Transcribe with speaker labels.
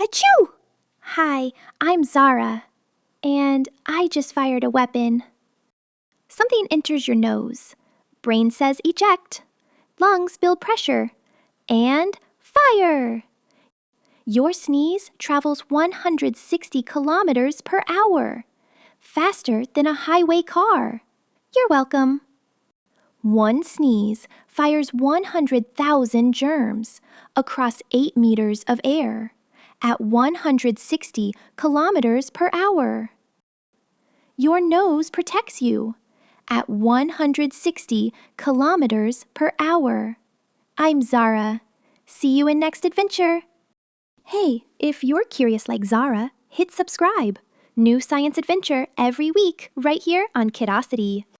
Speaker 1: Achoo! Hi, I'm Zara, and I just fired a weapon. Something enters your nose. Brain says eject. Lungs build pressure. And fire! Your sneeze travels 160 kilometers per hour, faster than a highway car. You're welcome. One sneeze fires 100,000 germs across 8 meters of air at 160 kilometers per hour. Your nose protects you at 160 kilometers per hour. I'm Zara. See you in next adventure. Hey, if you're curious like Zara, hit subscribe. New science adventure every week right here on Kidosityy.